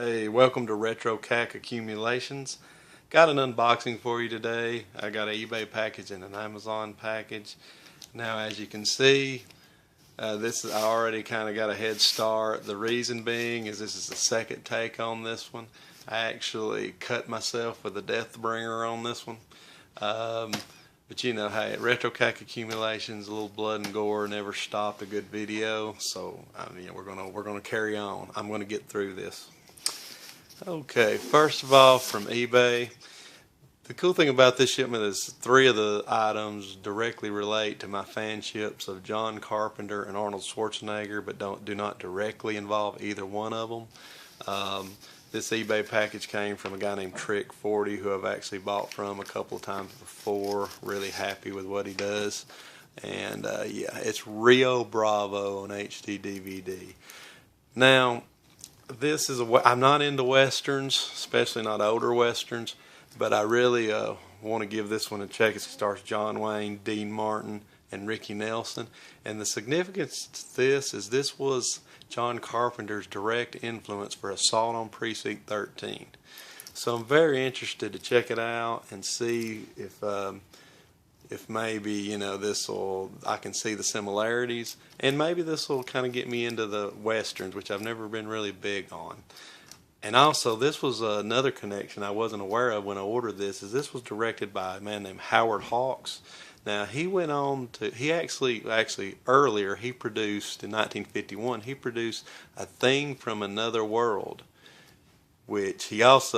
Hey, welcome to Retro CAC Accumulations. Got an unboxing for you today. I got an eBay package and an Amazon package. Now, as you can see, I already kind of got a head start. The reason being is this is the second take on this one. I actually cut myself with a Deathbringer on this one. But you know, hey, Retro CAC Accumulations, a little blood and gore never stopped a good video. So I mean, we're gonna carry on. I'm gonna get through this. Okay, first of all, from eBay, the cool thing about this shipment is 3 of the items directly relate to my fanships of John Carpenter and Arnold Schwarzenegger, but do not directly involve either one of them. This eBay package came from a guy named Trick40, who I've actually bought from a couple of times before. Really happy with what he does. And yeah, it's Rio Bravo on HD DVD. Now, I'm not into westerns, especially not older westerns, but I really want to give this one a check. It stars John Wayne, Dean Martin, and Ricky Nelson. And the significance to this was John Carpenter's direct influence for Assault on Precinct 13. So I'm very interested to check it out and see if maybe, you know, I can see the similarities, and maybe this will kind of get me into the westerns, which I've never been really big on. And also, this was another connection I wasn't aware of when I ordered this, is this was directed by a man named Howard Hawks. Now, he went on to, he actually earlier, he produced, in 1951, he produced A Thing from Another World, which he is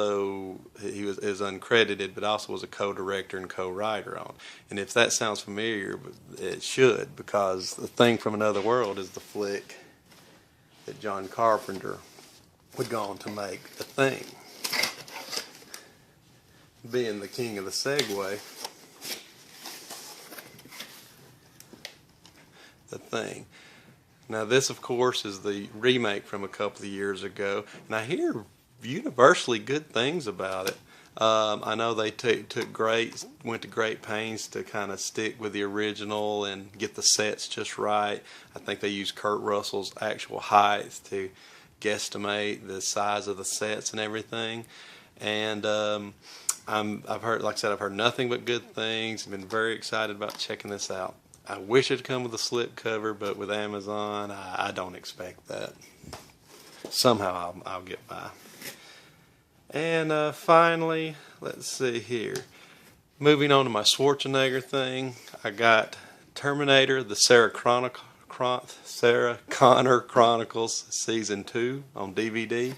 uncredited, but also was a co-director and co-writer on. And if that sounds familiar, it should, because The Thing from Another World is the flick that John Carpenter would go on to make. The Thing, being the king of the segue. The Thing. Now, this, of course, is the remake from a couple of years ago, and I hear universally good things about it. I know they went to great pains to kind of stick with the original and get the sets just right. I think they used Kurt Russell's actual height to guesstimate the size of the sets and everything. And I've heard, like I said, I've heard nothing but good things. I've been very excited about checking this out. I wish it'd come with a slip cover, but with Amazon, I don't expect that. Somehow I'll get by. And finally, let's see here. Moving on to my Schwarzenegger thing, I got Terminator, the Sarah Connor Chronicles Season 2 on DVD.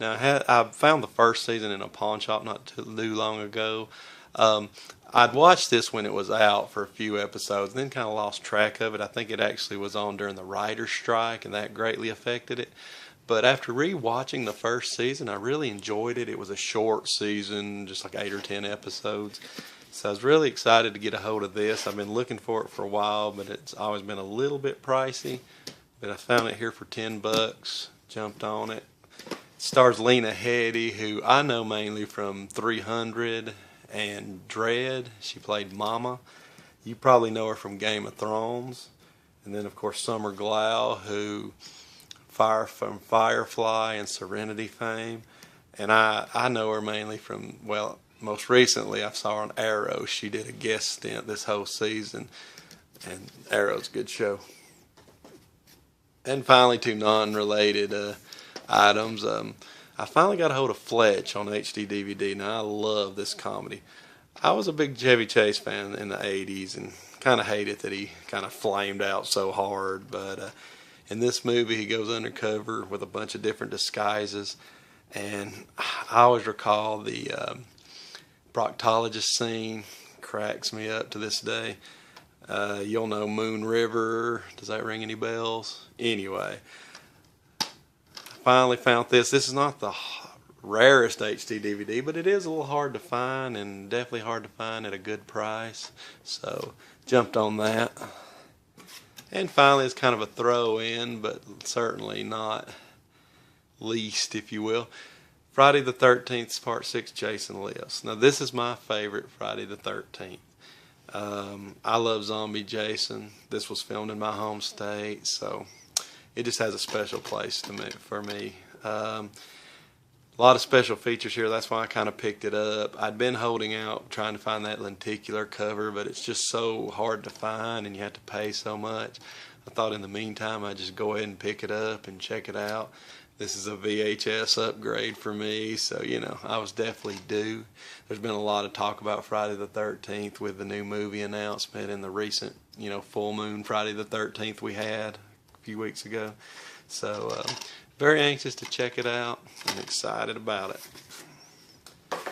Now, I found the first season in a pawn shop not too long ago. I'd watched this when it was out for a few episodes and then kind of lost track of it. I think it actually was on during the writer's strike, and that greatly affected it. But after re-watching the first season, I really enjoyed it. It was a short season, just like 8 or 10 episodes. So I was really excited to get a hold of this. I've been looking for it for a while, but it's always been a little bit pricey. But I found it here for $10, jumped on it. It stars Lena Headey, who I know mainly from 300 and Dread. She played Mama. You probably know her from Game of Thrones. And then, of course, Summer Glau, who from Firefly and Serenity fame. And I know her mainly from, well, most recently I saw her on Arrow. She did a guest stint this whole season, and Arrow's a good show. And finally, 2 non-related items. I finally got a hold of Fletch on HD DVD. Now, I love this comedy. I was a big Chevy Chase fan in the 80s and kind of hated that he kind of flamed out so hard, but in this movie, he goes undercover with a bunch of different disguises, and I always recall the proctologist scene. Cracks me up to this day. You'll know Moon River. Does that ring any bells? Anyway, I finally found this. This is not the rarest HD DVD, but it is a little hard to find, and definitely hard to find at a good price. So, jumped on that. And finally, it's kind of a throw-in, but certainly not least, if you will. Friday the 13th, Part 6, Jason Lives. Now, this is my favorite Friday the 13th. I love Zombie Jason. This was filmed in my home state, so it just has a special place for me. A lot of special features here. That's why I kind of picked it up. I'd been holding out trying to find that lenticular cover, but it's just so hard to find and you have to pay so much. I thought in the meantime I'd just go ahead and pick it up and check it out. This is a VHS upgrade for me, so you know, I was definitely due. There's been a lot of talk about Friday the 13th with the new movie announcement and the recent, you know, full moon Friday the 13th we had a few weeks ago. So very anxious to check it out and excited about it.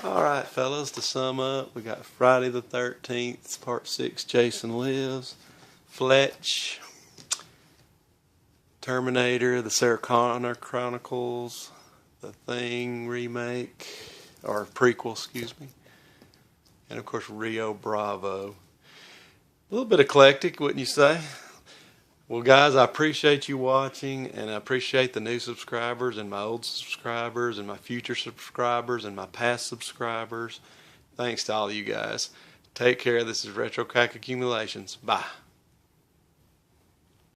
Alright fellas, to sum up, we got Friday the 13th, Part 6, Jason Lives, Fletch, Terminator, the Sarah Connor Chronicles, The Thing remake, or prequel, excuse me, and of course Rio Bravo. A little bit eclectic, wouldn't you say? Well guys, I appreciate you watching, and I appreciate the new subscribers and my old subscribers and my future subscribers and my past subscribers. Thanks to all of you guys. Take care. This is Retro Crack Accumulations. Bye.